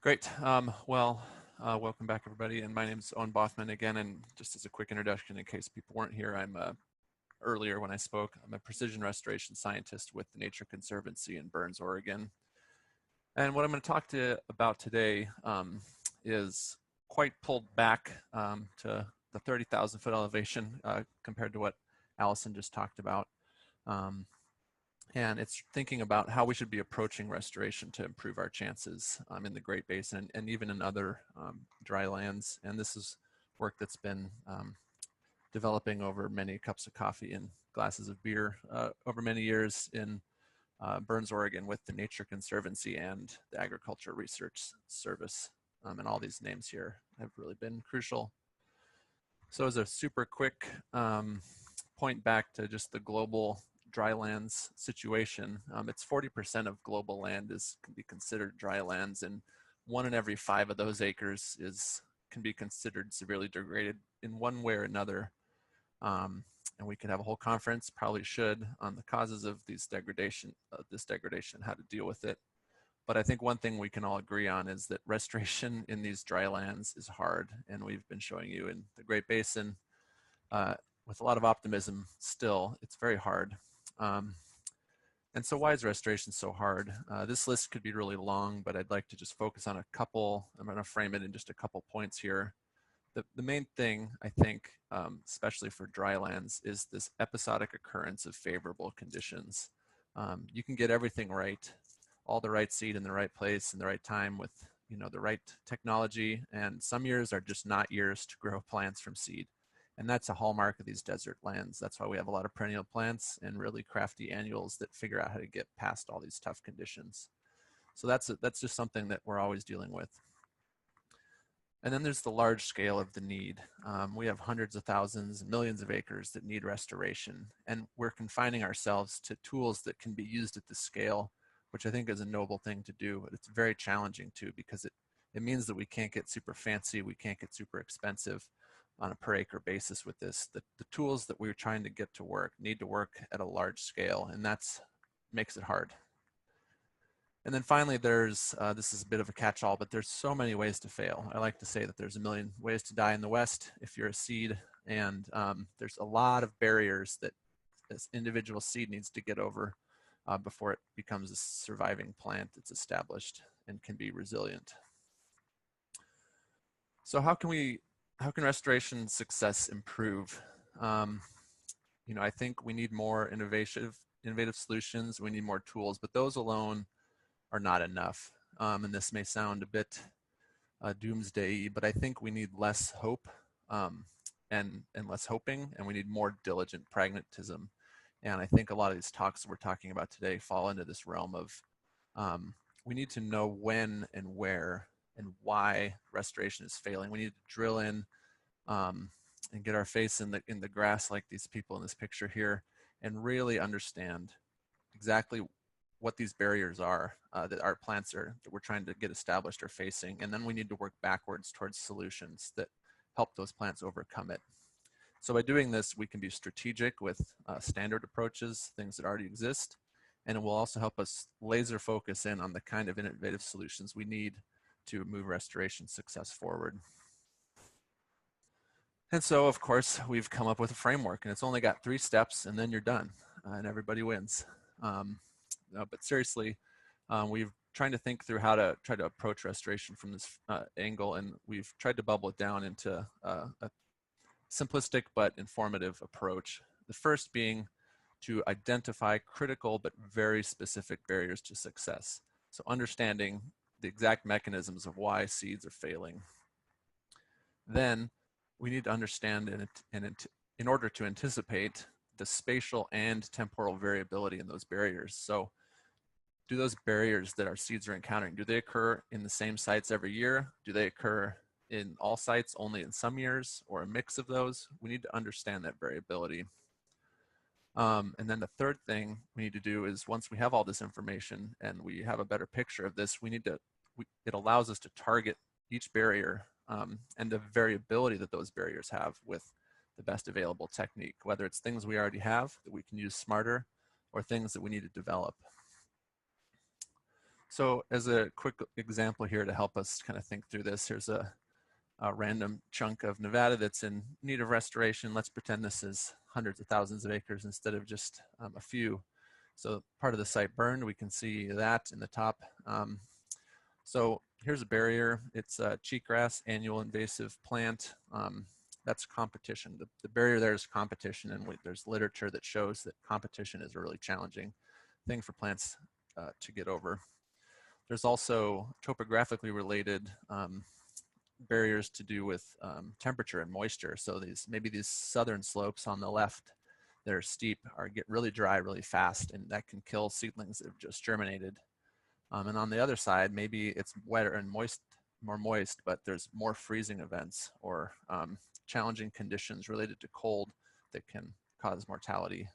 Great. Welcome back, everybody. And my name is Owen Baughman again. And just as a quick introduction, in case people weren't here, earlier when I spoke, I'm a precision restoration scientist with the Nature Conservancy in Burns, Oregon. And what I'm going to talk to you about today is quite pulled back to the 30,000 foot elevation compared to what Allison just talked about. And it's thinking about how we should be approaching restoration to improve our chances in the Great Basin and even in other dry lands. And this is work that's been developing over many cups of coffee and glasses of beer over many years in Burns, Oregon, with the Nature Conservancy and the Agriculture Research Service. And all these names here have really been crucial. So as a super quick point back to just the global drylands situation, it's 40% of global land can be considered drylands, and 1 in every 5 of those acres can be considered severely degraded in one way or another. And we could have a whole conference, probably should, on the causes of this degradation, how to deal with it. But I think one thing we can all agree on is that restoration in these drylands is hard, and we've been showing you in the Great Basin with a lot of optimism still, it's very hard. And so why is restoration so hard? This list could be really long, but I'd like to just focus on a couple. I'm going to frame it in just a couple points here. The main thing, I think, especially for drylands, is this episodic occurrence of favorable conditions. You can get everything right, all the right seed in the right place in the right time with the right technology, and some years are just not years to grow plants from seed. And that's a hallmark of these desert lands. That's why we have a lot of perennial plants and really crafty annuals that figure out how to get past all these tough conditions. So that's just something that we're always dealing with. And then there's the large scale of the need. We have hundreds of thousands, millions of acres that need restoration. And we're confining ourselves to tools that can be used at this scale, which I think is a noble thing to do. But it's very challenging too, because it means that we can't get super fancy, we can't get super expensive on a per acre basis with this. The tools that we're trying to get to work need to work at a large scale, and that's makes it hard. And then finally, there's, this is a bit of a catch-all, but there's so many ways to fail. I like to say that there's a million ways to die in the West if you're a seed, and there's a lot of barriers that this individual seed needs to get over before it becomes a surviving plant that's established and can be resilient. So how can restoration success improve? I think we need more innovative solutions. We need more tools, but those alone are not enough. And this may sound a bit doomsday-y, but I think we need less hope and less hoping, and we need more diligent pragmatism. And I think a lot of these talks that we're talking about today fall into this realm of we need to know when and where and why restoration is failing. We need to drill in and get our face in the grass like these people in this picture here, and really understand exactly what these barriers are that our plants that we're trying to get established are facing. And then we need to work backwards towards solutions that help those plants overcome it. So by doing this, we can be strategic with standard approaches, things that already exist, and it will also help us laser focus in on the kind of innovative solutions we need to move restoration success forward. And so, of course, we've come up with a framework, and it's only got 3 steps, and then you're done, and everybody wins. But seriously, we've trying to think through how to try to approach restoration from this angle, and we've tried to bubble it down into a simplistic but informative approach. The first being to identify critical but very specific barriers to success. So understanding the exact mechanisms of why seeds are failing. Then we need to understand in order to anticipate the spatial and temporal variability in those barriers. So do those barriers that our seeds are encountering, do they occur in the same sites every year? Do they occur in all sites only in some years, or a mix of those? We need to understand that variability. And then the third thing we need to do is, once we have all this information and we have a better picture of this, it allows us to target each barrier and the variability that those barriers have with the best available technique, whether it's things we already have that we can use smarter or things that we need to develop. So as a quick example here to help us kind of think through this, here's a random chunk of Nevada that's in need of restoration. Let's pretend this is hundreds of thousands of acres instead of just a few. So part of the site burned, we can see that in the top. So here's a barrier. It's a cheatgrass, annual invasive plant. That's competition. The barrier there is competition, and there's literature that shows that competition is a really challenging thing for plants to get over. There's also topographically related barriers to do with temperature and moisture. So maybe these southern slopes on the left that are steep get really dry really fast, and that can kill seedlings that have just germinated. And on the other side, maybe it's wetter and more moist, but there's more freezing events or challenging conditions related to cold that can cause mortality.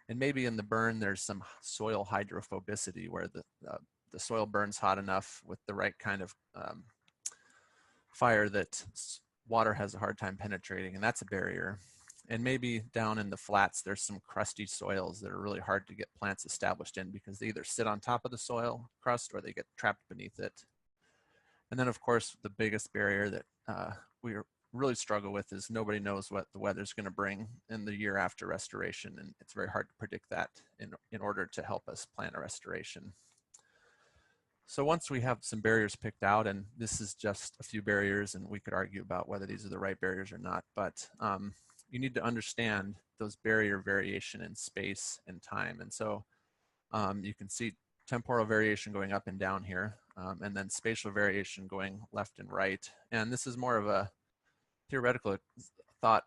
And maybe in the burn, there's some soil hydrophobicity where the soil burns hot enough with the right kind of fire that water has a hard time penetrating, and that's a barrier. And maybe down in the flats, there's some crusty soils that are really hard to get plants established in because they either sit on top of the soil crust or they get trapped beneath it. And then, of course, the biggest barrier that we really struggle with is nobody knows what the weather's going to bring in the year after restoration, and it's very hard to predict that in order to help us plan a restoration. So once we have some barriers picked out, and this is just a few barriers, and we could argue about whether these are the right barriers or not, but you need to understand those barrier variation in space and time. And so you can see temporal variation going up and down here, and then spatial variation going left and right. And this is more of a theoretical thought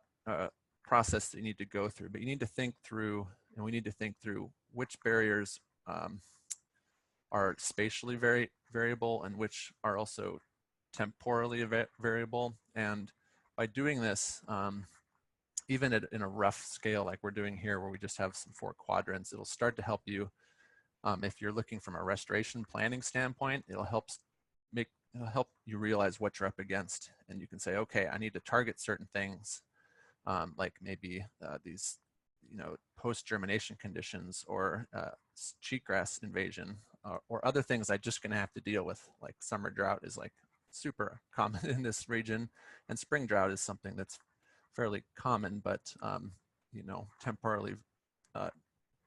process that you need to go through, but you need to think through, and we need to think through which barriers are spatially variable and which are also temporally variable. And by doing this, even in a rough scale like we're doing here where we just have some 4 quadrants, it'll start to help you if you're looking from a restoration planning standpoint. It'll help you realize what you're up against, and you can say, okay, I need to target certain things like maybe these post-germination conditions or cheatgrass invasion or other things I'm just gonna have to deal with, like summer drought is like super common in this region, and spring drought is something that's fairly common, but temporally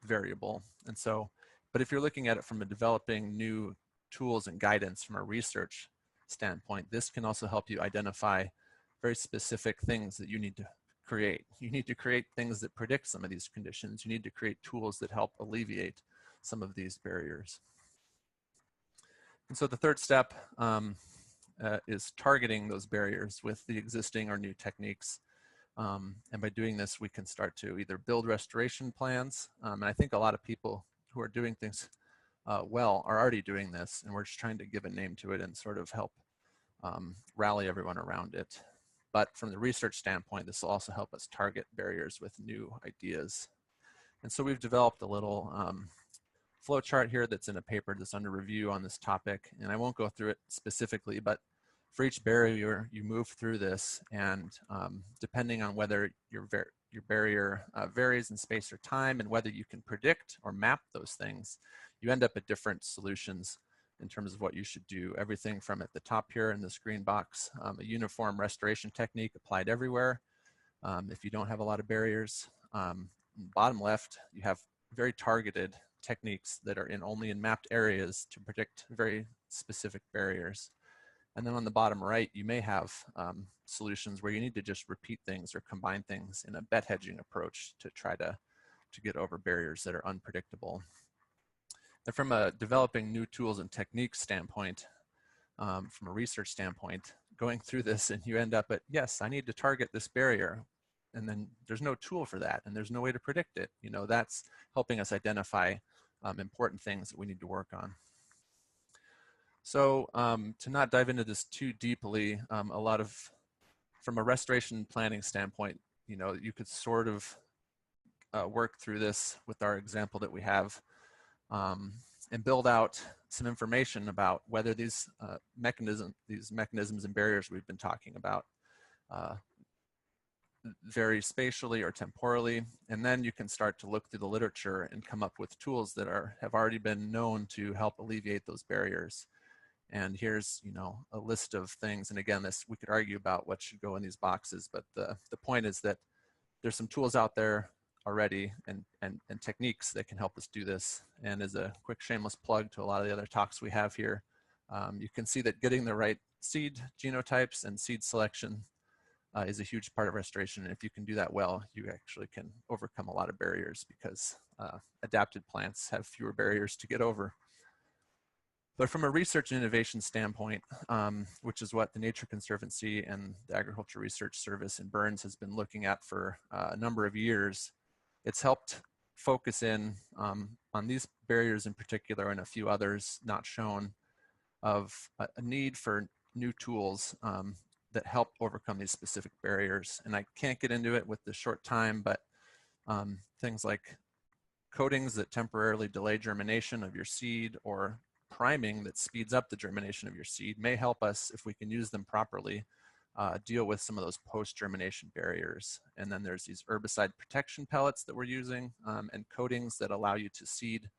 variable. And so, but if you're looking at it from a developing new tools and guidance from a research standpoint, this can also help you identify very specific things that you need to create. You need to create things that predict some of these conditions. You need to create tools that help alleviate some of these barriers. And so the third step is targeting those barriers with the existing or new techniques. And by doing this, we can start to either build restoration plans. And I think a lot of people who are doing things well are already doing this, and we're just trying to give a name to it and sort of help rally everyone around it. But from the research standpoint, this will also help us target barriers with new ideas. And so we've developed a little flow chart here that's in a paper that's under review on this topic. And I won't go through it specifically, but for each barrier, you move through this, and depending on whether your barrier varies in space or time and whether you can predict or map those things, you end up at different solutions in terms of what you should do. Everything from at the top here in this green box, a uniform restoration technique applied everywhere. If you don't have a lot of barriers, bottom left, you have very targeted techniques that are only in mapped areas to predict very specific barriers. And then on the bottom right, you may have solutions where you need to just repeat things or combine things in a bet hedging approach to try to get over barriers that are unpredictable. And from a developing new tools and techniques standpoint, from a research standpoint, going through this and you end up at, yes, I need to target this barrier. And then there's no tool for that, and there's no way to predict it. That's helping us identify important things that we need to work on. So to not dive into this too deeply, from a restoration planning standpoint, you could sort of work through this with our example that we have and build out some information about whether these mechanisms and barriers we've been talking about, vary spatially or temporally, and then you can start to look through the literature and come up with tools that have already been known to help alleviate those barriers. And here's, a list of things. And again, we could argue about what should go in these boxes, but the point is that there's some tools out there already and techniques that can help us do this. And as a quick shameless plug to a lot of the other talks we have here, you can see that getting the right seed genotypes and seed selection is a huge part of restoration. And if you can do that well, you actually can overcome a lot of barriers because adapted plants have fewer barriers to get over. But from a research and innovation standpoint, which is what the Nature Conservancy and the Agriculture Research Service in Burns has been looking at for a number of years, it's helped focus in on these barriers in particular and a few others not shown of a need for new tools that help overcome these specific barriers. And I can't get into it with the short time, but things like coatings that temporarily delay germination of your seed or priming that speeds up the germination of your seed may help us, if we can use them properly, deal with some of those post-germination barriers. And then there's these herbicide protection pellets that we're using and coatings that allow you to seed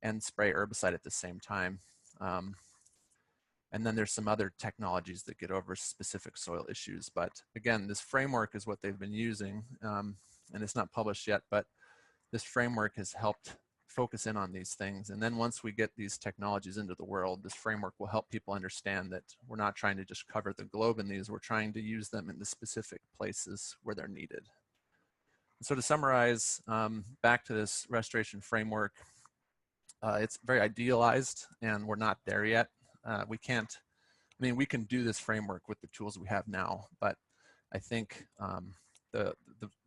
and spray herbicide at the same time. And then there's some other technologies that get over specific soil issues. But again, this framework is what they've been using, and it's not published yet, but this framework has helped focus in on these things. And then once we get these technologies into the world, this framework will help people understand that we're not trying to just cover the globe in these, we're trying to use them in the specific places where they're needed. So to summarize, back to this restoration framework, it's very idealized and we're not there yet. We can do this framework with the tools we have now, but I think the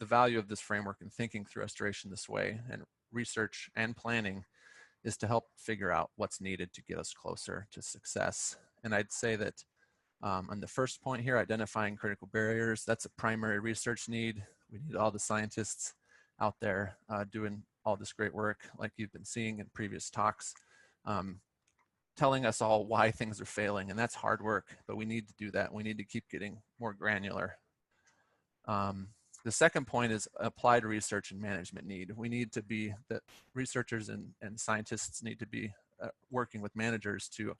value of this framework and thinking through restoration this way and research and planning is to help figure out what's needed to get us closer to success. And I'd say that on the first point here, identifying critical barriers, that's a primary research need. We need all the scientists out there doing all this great work like you've been seeing in previous talks, telling us all why things are failing, and that's hard work, but we need to do that. We need to keep getting more granular. The second point is applied research and management need. We need to be, the researchers and scientists need to be working with managers to,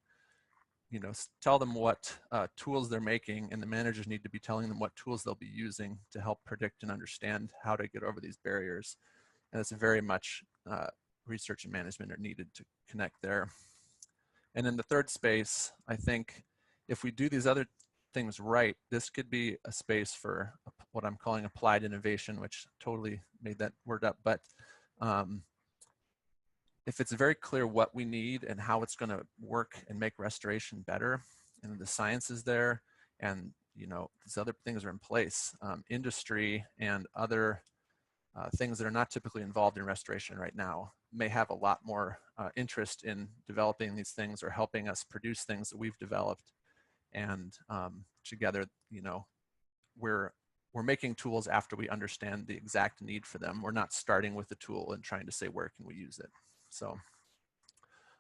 tell them what tools they're making, and the managers need to be telling them what tools they'll be using to help predict and understand how to get over these barriers. And it's very much research and management are needed to connect there. And in the third space, I think if we do these other things right, this could be a space for what I'm calling applied innovation, which totally made that word up. But if it's very clear what we need and how it's going to work and make restoration better, and the science is there, and these other things are in place, industry and other things that are not typically involved in restoration right now may have a lot more interest in developing these things or helping us produce things that we've developed. And together, we're making tools after we understand the exact need for them. We're not starting with the tool and trying to say, where can we use it? So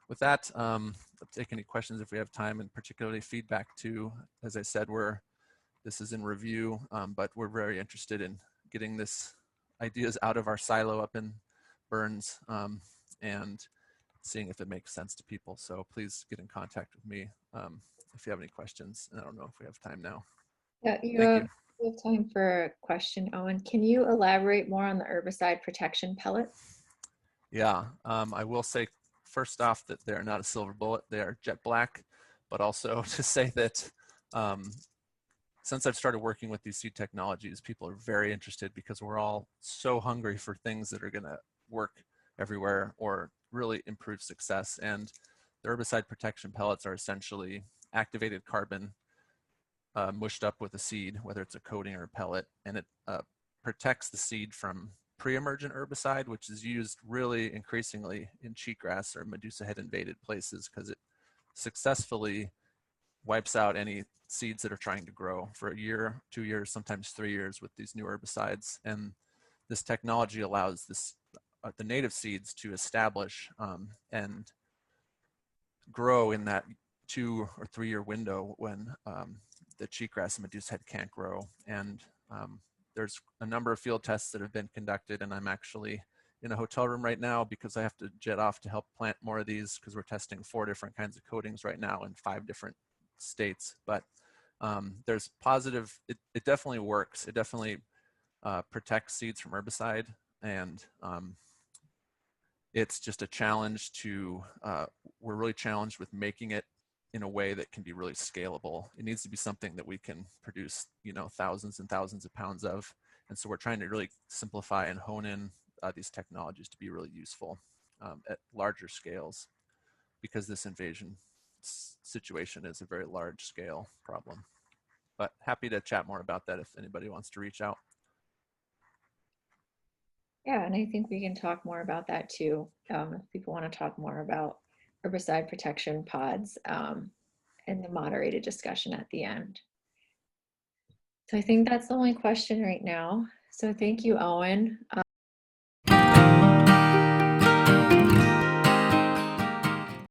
with that, I'll take any questions if we have time, and particularly feedback too. As I said, this is in review, but we're very interested in getting this ideas out of our silo up in Burns and seeing if it makes sense to people. So please get in contact with me if you have any questions. And I don't know if we have time now. Yeah, Thank you. We have time for a question, Owen. Can you elaborate more on the herbicide protection pellet? Yeah, I will say first off that they're not a silver bullet, they are jet black, but also to say that since I've started working with these seed technologies, people are very interested because we're all so hungry for things that are gonna work everywhere or really improve success. And the herbicide protection pellets are essentially activated carbon mushed up with a seed, whether it's a coating or a pellet, and it protects the seed from pre-emergent herbicide, which is used really increasingly in cheatgrass or Medusa head invaded places because it successfully wipes out any seeds that are trying to grow for a year, 2 years, sometimes 3 years with these new herbicides. And this technology allows the native seeds to establish and grow in that 2 or 3 year window when the cheatgrass and Medusa head can't grow. And There's a number of field tests that have been conducted, and I'm actually in a hotel room right now because I have to jet off to help plant more of these because we're testing 4 different kinds of coatings right now in 5 different states. But there's positive, it definitely works. It definitely protects seeds from herbicide, and it's just a challenge to, we're really challenged with making it in a way that can be really scalable. It needs to be something that we can produce, thousands and thousands of pounds of. And so we're trying to really simplify and hone in these technologies to be really useful at larger scales, because this invasion situation is a very large scale problem. But happy to chat more about that if anybody wants to reach out. Yeah, and I think we can talk more about that too. If people want to talk more about herbicide protection pods and the moderated discussion at the end. So I think that's the only question right now. So thank you, Owen.